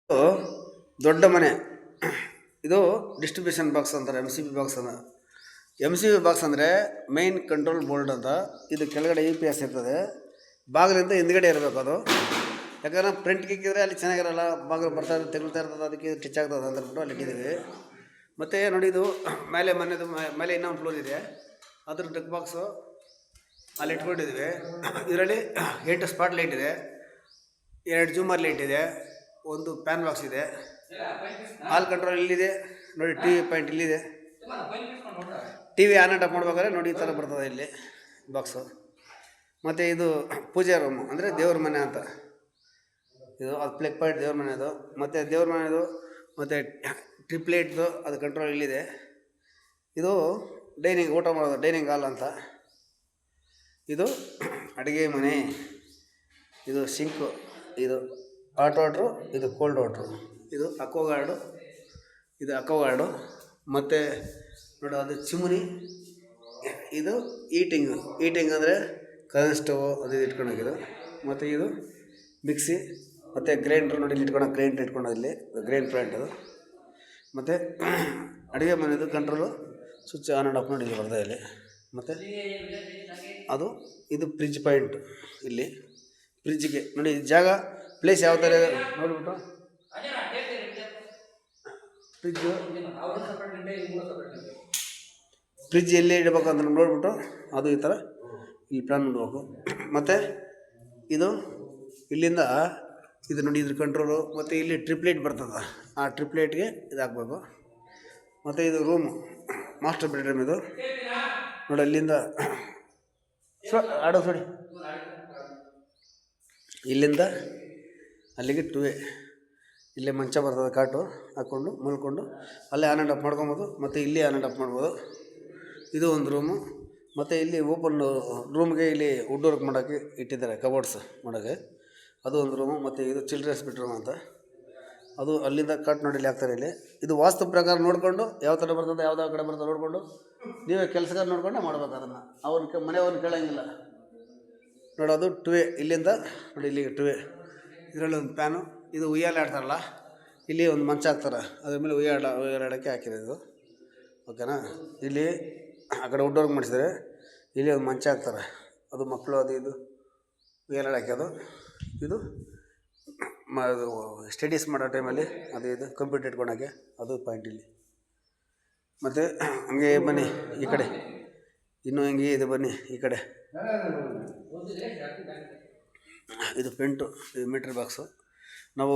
ಇದು ದೊಡ್ಡ ಮನೆ. ಇದು ಡಿಸ್ಟ್ರಿಬ್ಯೂಷನ್ ಬಾಕ್ಸ್ ಅಂತಾರೆ, ಎಮ್ ಸಿ ಬಿ ಬಾಕ್ಸ್ ಅಂತ. ಎಮ್ ಸಿ ಬಿ ಬಾಕ್ಸ್ ಅಂದರೆ ಮೈನ್ ಕಂಟ್ರೋಲ್ ಬೋರ್ಡ್ ಅಂತ. ಇದು ಕೆಳಗಡೆ ಯು ಪಿ ಎಸ್ ಇರ್ತದೆ, ಬಾಗಿಲಿಂದ ಹಿಂದ್ಗಡೆ ಇರಬೇಕು ಅದು. ಯಾಕಂದ್ರೆ ಪ್ರಿಂಟ್ ಕಿಕ್ಕಿದ್ರೆ ಅಲ್ಲಿ ಚೆನ್ನಾಗಿರಲ್ಲ, ಬಾಗಿಲು ಬರ್ತಾ ಇರ್ತದೆ, ತೆಗಳ್ತಾ ಇರ್ತದೆ, ಅದಕ್ಕೆ ಟಚ್ ಆಗ್ತದೆ ಅಂತ ಅಂದ್ಬಿಟ್ಟು ಅಲ್ಲಿ ಇಟ್ಟಿದ್ದೀವಿ. ಮತ್ತು ನೋಡಿ, ಇದು ಮೇಲೆ ಮನೆದು ಮೇಲೆ ಇನ್ನೊಂದು ಫ್ಲೋರ್ ಇದೆ, ಅದ್ರ ಡೆಕ್ ಬಾಕ್ಸು ಅಲ್ಲಿ ಇಟ್ಕೊಂಡಿದ್ದೀವಿ. ಇದರಲ್ಲಿ 8 ಸ್ಪಾಟ್ ಲೈಟ್ ಇದೆ, 2 ಜೂಮರ್ ಲೈಟ್ ಇದೆ, ಒಂದು ಪ್ಯಾನ್ ಬಾಕ್ಸ್ ಇದೆ, ಆಲ್ ಕಂಟ್ರೋಲ್ ಇಲ್ಲಿದೆ ನೋಡಿ. ಟಿ ವಿ ಪಾಯಿಂಟ್ ಇಲ್ಲಿದೆ. T V on and off ಮಾಡ್ಬೇಕಾದ್ರೆ ನೋಡಿ ಈ ಥರ ಬರ್ತದೆ ಇಲ್ಲಿ ಬಾಕ್ಸು. ಮತ್ತು ಇದು ಪೂಜಾ ರೂಮು, ಅಂದರೆ ದೇವ್ರ ಮನೆ ಅಂತ. ಇದು ಅದು ಪ್ಲಗ್ ಪಾಯಿಂಟ್ ದೇವ್ರ ಮನೆಯದು. ಮತ್ತು ದೇವ್ರ ಮನೆಯದು ಮತ್ತು ಟ್ರಿಪ್ಲೇಟ್ದು ಅದು ಕಂಟ್ರೋಲ್ ಇಲ್ಲಿದೆ. ಇದು ಡೈನಿಂಗ್, ಊಟ ಮಾಡೋದು ಡೈನಿಂಗ್ ಹಾಲ್ ಅಂತ. ಇದು ಅಡುಗೆ ಮನೆ. ಇದು ಸಿಂಕು, ಇದು ಹಾಟ್ ವಾಟ್ರು, ಇದು ಕೋಲ್ಡ್ ವಾಟ್ರು, ಇದು ಅಕ್ವಾಗಾರ್ಡು, ಇದು ಅಕ್ವಾಗಾರ್ಡು. ಮತ್ತು ನೋಡಿ ಅದು ಚಿಮುನಿ. ಇದು ಈಟಿಂಗ್ ಅಂದರೆ ಕರೆಂಟ್ ಸ್ಟವ್ ಅದು ಇಟ್ಕೊಂಡೋಗಿದ್ದು. ಮತ್ತು ಇದು ಮಿಕ್ಸಿ ಮತ್ತು ಗ್ರೈಂಡ್ರು ನೋಡಿ, ಇಲ್ಲಿ ಇಟ್ಕೊಂಡು ಗ್ರೈಂಡ್ರ್ ಇಟ್ಕೊಂಡೋದಿಲ್ಲಿ ಗ್ರೈಂಡ್ ಪ್ಲಾಂಟ್ ಅದು. ಮತ್ತು ಅಡುಗೆ ಮನೆಯದು control switch on and off ನೋಡಿ ಇಲ್ಲಿ ಬರ್ತದೆ ಇಲ್ಲಿ. ಮತ್ತು ಅದು ಇದು ಫ್ರಿಜ್ ಪಾಯಿಂಟು. ಇಲ್ಲಿ ಫ್ರಿಜ್ಜಿಗೆ ನೋಡಿ ಜಾಗ ಪ್ಲೇಸ್ ಯಾವ ಥರ ಇದೆ ನೋಡಿಬಿಟ್ಟು, ಫ್ರಿಜ್ ಎಲ್ಲಿ ಇಡಬೇಕು ಅಂತ ನೋಡಿಬಿಟ್ಟು ಅದು ಈ ಥರ ಇಲ್ಲಿ ಪ್ಲಾನ್ ಮಾಡಬೇಕು. ಮತ್ತು ಇದು ಇಲ್ಲಿಂದ ಇದು ನೋಡಿ, ಇದ್ರ ಕಂಟ್ರೋಲು. ಮತ್ತು ಇಲ್ಲಿ ಟ್ರಿಪ್ಲೇಟ್ ಬರ್ತದೆ, ಆ ಟ್ರಿಪ್ಲೇಟ್ಗೆ ಇದು ಹಾಕ್ಬೇಕು. ಮತ್ತು ಇದು ರೂಮು, ಮಾಸ್ಟರ್ ಬೆಡ್ರೂಮ್ ಇದು ನೋಡಿ. ಅಲ್ಲಿಂದ ಆಡೋ ಸೊಡಿ, ಇಲ್ಲಿಂದ ಅಲ್ಲಿಗೆ 2 ವೇ. ಇಲ್ಲೇ ಮಂಚ ಬರ್ತದೆ, ಕಾಟು ಹಾಕ್ಕೊಂಡು ಮಲ್ಕೊಂಡು ಅಲ್ಲೇ ಆನ್ ಆ್ಯಂಡ್ ಆಫ್ ಮಾಡ್ಕೊಬೋದು. ಮತ್ತು ಇಲ್ಲಿ ಆನ್ ಆ್ಯಂಡ್ ಆಫ್ ಮಾಡ್ಬೋದು. ಇದು ಒಂದು ರೂಮು. ಮತ್ತು ಇಲ್ಲಿ ಓಪನ್ ರೂಮ್ಗೆ ಇಲ್ಲಿ ವುಡ್ ವರ್ಕ್ ಮಾಡೋಕ್ಕೆ ಇಟ್ಟಿದ್ದಾರೆ, ಕಬೋರ್ಡ್ಸ್ ಮಾಡೋಕ್ಕೆ. ಅದು ಒಂದು ರೂಮು. ಮತ್ತು ಇದು ಚಿಲ್ಡ್ರನ್ಸ್ ಬೆಡ್ರೂಮ್ ಅಂತ. ಅದು ಅಲ್ಲಿಂದ ಕಟ್ ನೋಡಿ ಇಲ್ಲಿ ಹಾಕ್ತಾರೆ ಇಲ್ಲಿ. ಇದು ವಾಸ್ತು ಪ್ರಕಾರ ನೋಡಿಕೊಂಡು ಯಾವ ಥರ ಬರ್ತದೆ, ಯಾವುದಾವ ಕಡೆ ಬರ್ತದೆ ನೋಡಿಕೊಂಡು ನೀವೇ ಕೆಲಸಗಾರ ನೋಡ್ಕೊಂಡೆ ಮಾಡ್ಬೇಕು ಅದನ್ನು. ಮನೆಯವ್ರನ್ನ ಕೇಳೋಂಗಿಲ್ಲ ನೋಡಿ. ಅದು 2 ವೇ. ಇಲ್ಲಿಂದ ನೋಡಿ ಇಲ್ಲಿಗೆ 2 ವೇ. ಇದರಲ್ಲಿ ಒಂದು ಪ್ಯಾನು. ಇದು ಉಯ್ಯಾಲೆ ಆಡ್ತಾರಲ್ಲ, ಇಲ್ಲಿ ಒಂದು ಮಂಚ ಹಾಕ್ತಾರೆ, ಅದ್ರ ಮೇಲೆ ಉಯ್ಯಾಡೋಕ್ಕೆ ಹಾಕಿದೆ ಇದು. ಓಕೆನಾ. ಇಲ್ಲಿ ಆ ಕಡೆ ವುಡ್ ವರ್ಕ್ ಮಾಡಿಸಿದರೆ ಇಲ್ಲಿ ಒಂದು ಮಂಚ ಹಾಕ್ತಾರೆ, ಅದು ಮಕ್ಕಳು ಅದು ಇದು ಉಯ್ಯಾಲೆ ಹಾಕೋದು. ಇದು ಸ್ಟಡೀಸ್ ಮಾಡೋ ಟೈಮಲ್ಲಿ ಅದು ಇದು ಕಂಪ್ಯೂಟರ್ ಇಟ್ಕೊಳಕ್ಕೆ ಅದು ಪಾಯಿಂಟ್ ಇಲ್ಲಿ. ಮತ್ತು ಹಂಗೆ ಬನ್ನಿ ಈ ಕಡೆ, ಇನ್ನೂ ಹಿಂಗೆ ಇದು ಬನ್ನಿ ಈ ಕಡೆ. ಇದು ಪೆಂಟು, ಇದು ಮೀಟ್ರ್ ಬಾಕ್ಸು. ನಾವು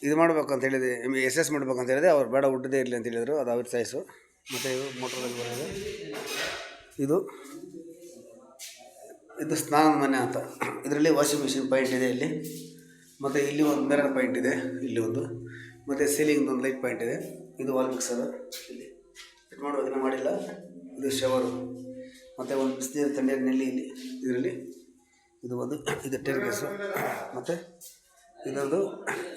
ಇದು ಮಾಡಬೇಕು ಅಂತ ಹೇಳಿದೆ, SS ಮಾಡಬೇಕು ಅಂತ ಹೇಳಿದೆ. ಅವ್ರು ಬೇಡ ವುಡ್ಡದೇ ಇರಲಿ ಅಂತ ಹೇಳಿದರು, ಅದು ಅವ್ರ ಸೈಜು. ಮತ್ತು ಇದು ಮೋಟ್ರಲ್ಲಿ ಬರೋದು. ಇದು ಸ್ನಾನದ ಮನೆ ಅಂತ. ಇದರಲ್ಲಿ ವಾಷಿಂಗ್ ಮಿಷಿನ್ ಪಾಯಿಂಟ್ ಇದೆ ಇಲ್ಲಿ. ಮತ್ತು ಇಲ್ಲಿ ಒಂದು ಮಿರರ್ ಪಾಯಿಂಟ್ ಇದೆ, ಇಲ್ಲಿ ಒಂದು. ಮತ್ತು ಸೀಲಿಂಗ್ ಒಂದು ಲೈಟ್ ಪಾಯಿಂಟ್ ಇದೆ. ಇದು ವಾಲ್ ಮಿಕ್ಸರ್ ಇಲ್ಲಿ ಫಿಟ್ ಮಾಡೋದು, ಇನ್ನೂ ಮಾಡಿಲ್ಲ. ಇದು ಶವರು. ಮತ್ತು ಒಂದು ಬಿಸಿನೀರು ತಣ್ಣೀರು ನೆಲ್ಲಿ ಇಲ್ಲಿ ಇದರಲ್ಲಿ. ಇದು ಟೇರ್ಕೇಸು. ಮತ್ತು ಇದೊಂದು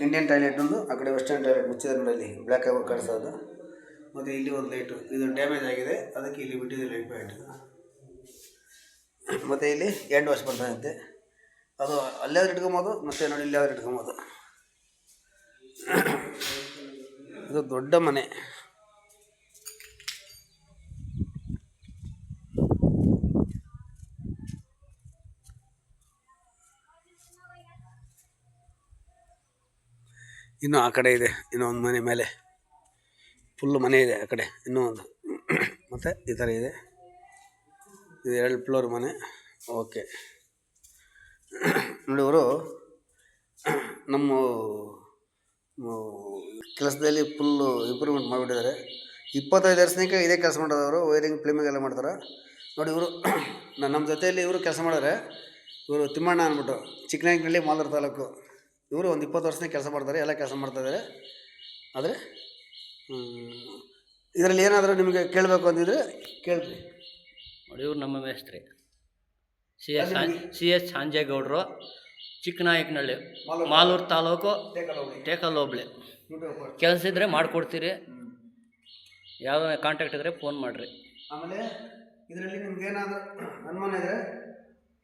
ಇಂಡಿಯನ್ ಟಾಯ್ಲೆಟ್, ಒಂದು ಆ ಕಡೆ ವೆಸ್ಟರ್ನ್ ಟಾಯ್ಲೆಟ್ ಮುಚ್ಚಿದ ನೋಡಲ್ಲಿ ಬ್ಲ್ಯಾಕ್ ಆಗಿ ಕಾಣಿಸೋದು. ಮತ್ತು ಇಲ್ಲಿ ಒಂದು ಲೈಟು, ಇದು ಡ್ಯಾಮೇಜ್ ಆಗಿದೆ, ಅದಕ್ಕೆ ಇಲ್ಲಿ ಬಿಟ್ಟಿದೆ ಲೈಟ್ ಪಾಯಿಂಟ್. ಮತ್ತು ಇಲ್ಲಿ ಹ್ಯಾಂಡ್ ವಾಶ್ ಬರ್ತದಂತೆ, ಅದು ಅಲ್ಲಾದ್ರೂ ಇಟ್ಕೊಬೋದು. ಮತ್ತು ನೋಡಿ ಇಲ್ಲಾದ್ರೂ ಇಟ್ಕೊಬೋದು. ಇದು ದೊಡ್ಡ ಮನೆ. ಇನ್ನೂ ಆ ಕಡೆ ಇದೆ, ಇನ್ನೂ ಒಂದು ಮನೆ ಮೇಲೆ ಫುಲ್ಲು ಮನೆ ಇದೆ ಆ ಕಡೆ, ಇನ್ನೂ ಒಂದು. ಮತ್ತು ಈ ಥರ ಇದೆ. ಇದು 2 ಫ್ಲೋರ್ ಮನೆ. ಓಕೆ ನೋಡಿ, ಇವರು ನಮ್ಮ ಕೆಲಸದಲ್ಲಿ ಫುಲ್ಲು ಇಂಪ್ರೂವ್ಮೆಂಟ್ ಮಾಡಿಬಿಟ್ಟಿದ್ದಾರೆ. 25 ವರ್ಷಕ್ಕೆ ಇದೇ ಕೆಲಸ ಮಾಡೋದವರು, ವೈರಿಂಗ್ ಪ್ಲಂಬಿಂಗ್ ಎಲ್ಲ ಮಾಡ್ತಾರೆ ನೋಡಿ. ಇವರು ನಮ್ಮ ಜೊತೆಯಲ್ಲಿ ಇವರು ಕೆಲಸ ಮಾಡಿದ್ರೆ, ಇವರು ತಿಮ್ಮಣ್ಣ ಅಂದ್ಬಿಟ್ಟು, ಚಿಕ್ಕನಾಯಕನಹಳ್ಳಿ, ಮಾಲೂರು ತಾಲೂಕು. ಇವರು ಒಂದು 20 ವರ್ಷದಿಂದ ಕೆಲಸ ಮಾಡ್ತಾರೆ, ಎಲ್ಲ ಕೆಲಸ ಮಾಡ್ತಾಯಿದ್ದಾರೆ. ಆದರೆ ಇದರಲ್ಲಿ ಏನಾದರೂ ನಿಮಗೆ ಕೇಳಬೇಕು ಅಂತಿದ್ರೆ ಕೇಳ್ರಿ ನೋಡಿ. ಇವ್ರು ನಮ್ಮ ಮೇಸ್ತ್ರಿ ಸಿ ಎಸ್ ಸಾಂಜೇಗೌಡರು, ಚಿಕ್ಕನಾಯಕನಹಳ್ಳಿ, ಮಾಲೂರು ತಾಲೂಕು, ಟೇಕಲ್ ಹೋಬಳಿ. ಕೆಲಸ ಇದ್ದರೆ ಮಾಡಿಕೊಡ್ತೀರಿ, ಯಾವುದೋ ಕಾಂಟ್ಯಾಕ್ಟ್ ಇದ್ದರೆ ಫೋನ್ ಮಾಡಿರಿ. ಆಮೇಲೆ ಇದರಲ್ಲಿ ನಿಮ್ಗೇನಾದರೂ ಅನುಮಾನ ಇದ್ದರೆ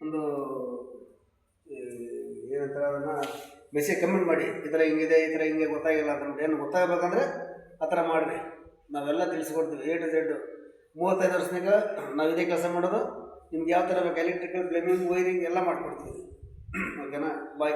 ಒಂದು ಏನಂತಾರೆ ಅದನ್ನು ಮೆಸೇಜ್ ಕಮೆಂಟ್ ಮಾಡಿ, ಈ ಥರ ಹಿಂಗಿದೆ, ಈ ಥರ ಹಿಂಗೆ ಗೊತ್ತಾಗಿಲ್ಲ ಅಂತ. ಏನು ಗೊತ್ತಾಗಬೇಕಂದ್ರೆ ಆ ಥರ ಮಾಡಿರಿ, ನಾವೆಲ್ಲ ತಿಳಿಸ್ಕೊಡ್ತೀವಿ A to Z. 35 ವರ್ಷನಾಗ ನಾವು ಇದೇ ಕೆಲಸ ಮಾಡೋದು. ನಿಮ್ಗೆ ಯಾವ ಥರ ಬೇಕು ಎಲೆಕ್ಟ್ರಿಕಲ್, ಪ್ಲಂಬಿಂಗ್, ವೈರಿಂಗ್ ಎಲ್ಲ ಮಾಡಿಕೊಡ್ತೀವಿ. ಓಕೆನಾ? ಬಾಯ್.